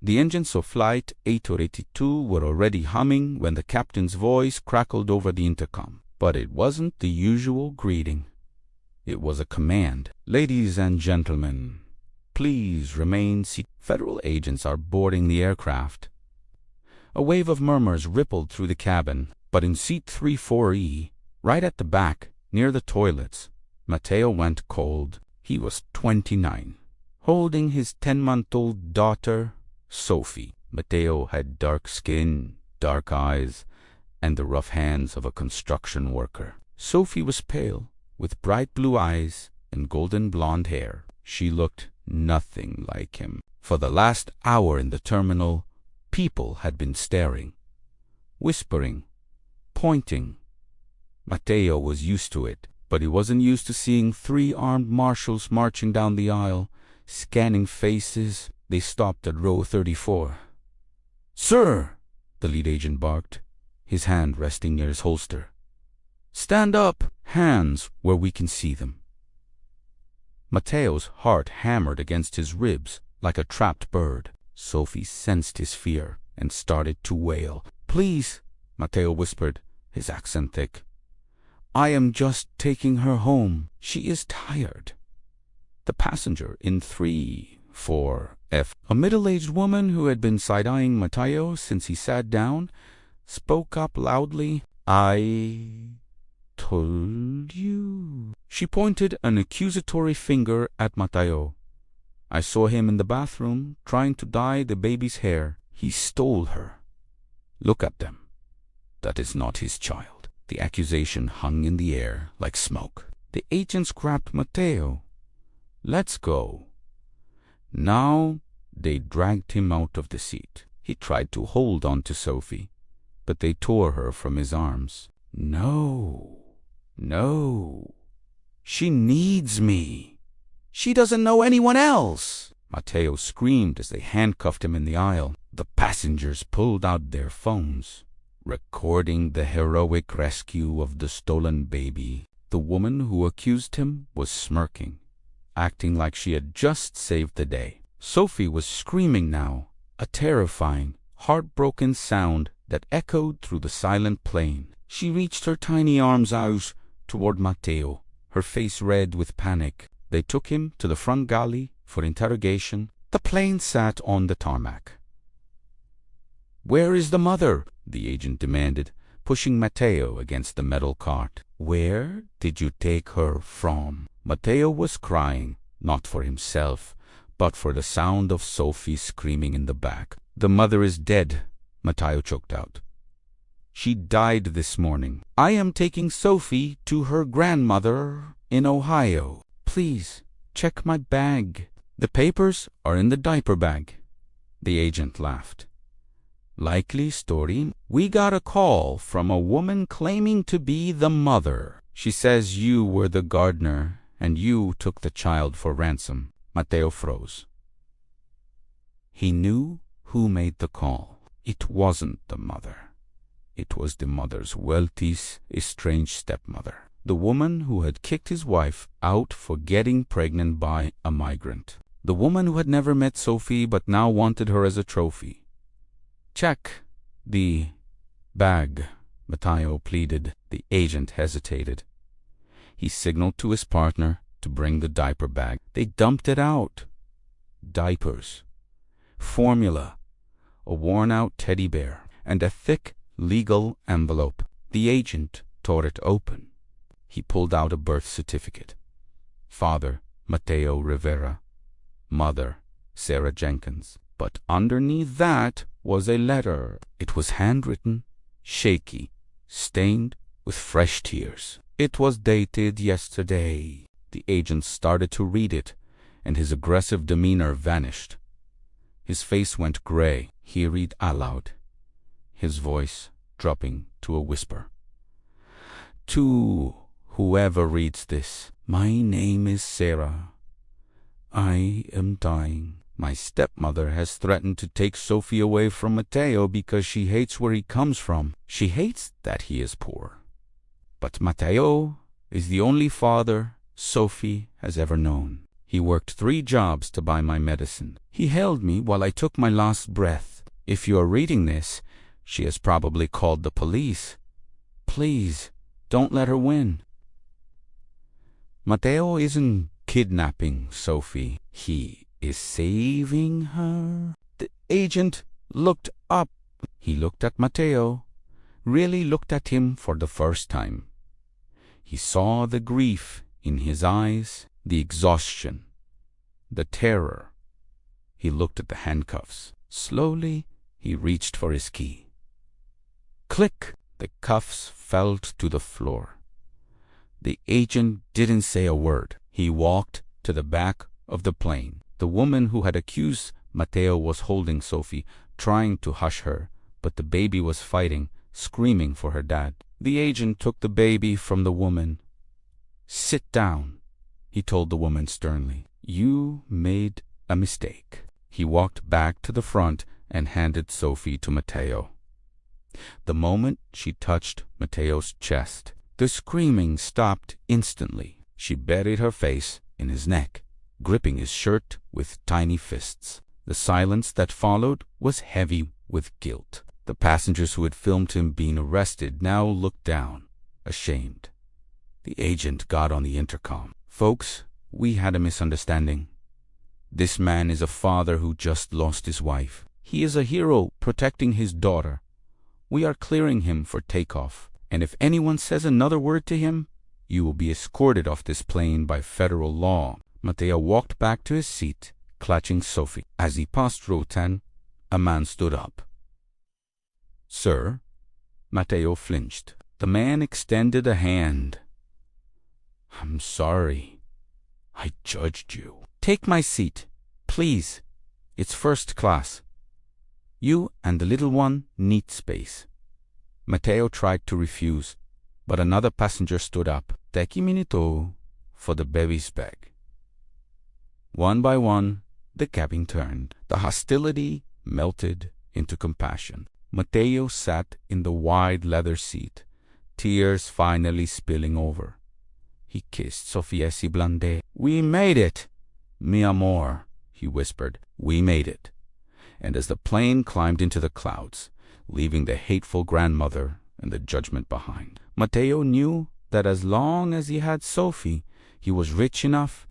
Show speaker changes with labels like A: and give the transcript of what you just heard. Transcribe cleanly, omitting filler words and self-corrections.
A: The engines of Flight 882 were already humming when the captain's voice crackled over the intercom. But it wasn't the usual greeting. It was a command. "Ladies and gentlemen, please remain seated. Federal agents are boarding the aircraft." A wave of murmurs rippled through the cabin, but in seat 34E, right at the back, near the toilets, Mateo went cold. He was 29, holding his 10-month-old daughter, Sophie. Mateo had dark skin, dark eyes, and the rough hands of a construction worker. Sophie was pale, with bright blue eyes and golden blonde hair. She looked nothing like him. For the last hour in the terminal, people had been staring, whispering, pointing. Mateo was used to it, but he wasn't used to seeing 3 armed marshals marching down the aisle, scanning faces. They stopped at row 34. "Sir!" the lead agent barked, his hand resting near his holster. "Stand up! Hands where we can see them." Mateo's heart hammered against his ribs like a trapped bird. Sophie sensed his fear and started to wail. "Please," Mateo whispered, his accent thick. "I am just taking her home. She is tired." The passenger in 34F, a middle-aged woman who had been side-eyeing Mateo since he sat down, spoke up loudly. "I told you." She pointed an accusatory finger at Mateo. "I saw him in the bathroom trying to dye the baby's hair. He stole her. Look at them. That is not his child." The accusation hung in the air like smoke. The agents grabbed Mateo. "Let's go." Now they dragged him out of the seat. He tried to hold on to Sophie, but they tore her from his arms. "No, no. She needs me. She doesn't know anyone else." Mateo screamed as they handcuffed him in the aisle. The passengers pulled out their phones, recording the heroic rescue of the stolen baby. The woman who accused him was smirking, acting like she had just saved the day. Sophie was screaming now, a terrifying, heartbroken sound that echoed through the silent plane. She reached her tiny arms out toward Mateo, her face red with panic. They took him to the front galley for interrogation. The plane sat on the tarmac. "Where is the mother?" the agent demanded, pushing Mateo against the metal cart. "Where did you take her from?" Mateo was crying, not for himself, but for the sound of Sophie screaming in the back. "The mother is dead," Mateo choked out. "She died this morning. I am taking Sophie to her grandmother in Ohio. Please, check my bag." "The papers are in the diaper bag," the agent laughed. "Likely story. We got a call from a woman claiming to be the mother. She says you were the gardener and you took the child for ransom." Mateo froze. He knew who made the call. It wasn't the mother. It was the mother's wealthy, estranged stepmother, the woman who had kicked his wife out for getting pregnant by a migrant, the woman who had never met Sophie but now wanted her as a trophy. "Check the bag," Mateo pleaded. The agent hesitated. He signaled to his partner to bring the diaper bag. They dumped it out. Diapers, formula, a worn-out teddy bear, and a thick legal envelope. The agent tore it open. He pulled out a birth certificate. Father, Mateo Rivera. Mother, Sarah Jenkins. But underneath that was a letter. It was handwritten, shaky, stained with fresh tears. It was dated yesterday. The agent started to read it, and his aggressive demeanor vanished. His face went gray. He read aloud, his voice dropping to a whisper. "To whoever reads this, my name is Sarah. I am dying. My stepmother has threatened to take Sophie away from Mateo because she hates where he comes from. She hates that he is poor. But Mateo is the only father Sophie has ever known. He worked 3 jobs to buy my medicine. He held me while I took my last breath. If you are reading this, she has probably called the police. Please, don't let her win. Mateo isn't kidnapping Sophie. He is saving her. The agent looked up. He looked at Mateo, really looked at him for the first time. He saw the grief in his eyes, the exhaustion, the terror. He looked at the handcuffs. Slowly, he reached for his key. Click! The cuffs fell to the floor. The agent didn't say a word. He walked to the back of the plane. The woman who had accused Mateo was holding Sophie, trying to hush her, but the baby was fighting, screaming for her dad. The agent took the baby from the woman. Sit down, he told the woman sternly. You made a mistake. He walked back to the front and handed Sophie to Mateo. The moment she touched Mateo's chest, the screaming stopped instantly. She buried her face in his neck, gripping his shirt with tiny fists. The silence that followed was heavy with guilt. The passengers who had filmed him being arrested now looked down, ashamed. The agent got on the intercom. Folks, we had a misunderstanding. This man is a father who just lost his wife. He is a hero protecting his daughter. We are clearing him for takeoff, and if anyone says another word to him, you will be escorted off this plane by federal law. Mateo walked back to his seat, clutching Sophie. As he passed row 10, a man stood up. Sir, Mateo flinched. The man extended a hand. I'm sorry. I judged you. Take my seat, please. It's first class. You and the little one need space. Mateo tried to refuse, but another passenger stood up. Teki minito for the baby's bag. One by one, the cabin turned. The hostility melted into compassion. Mateo sat in the wide leather seat, tears finally spilling over. He kissed Sofiesi Blande. We made it, mi amor, he whispered. We made it. And as the plane climbed into the clouds, leaving the hateful grandmother and the judgment behind, Mateo knew that as long as he had Sophie, he was rich enough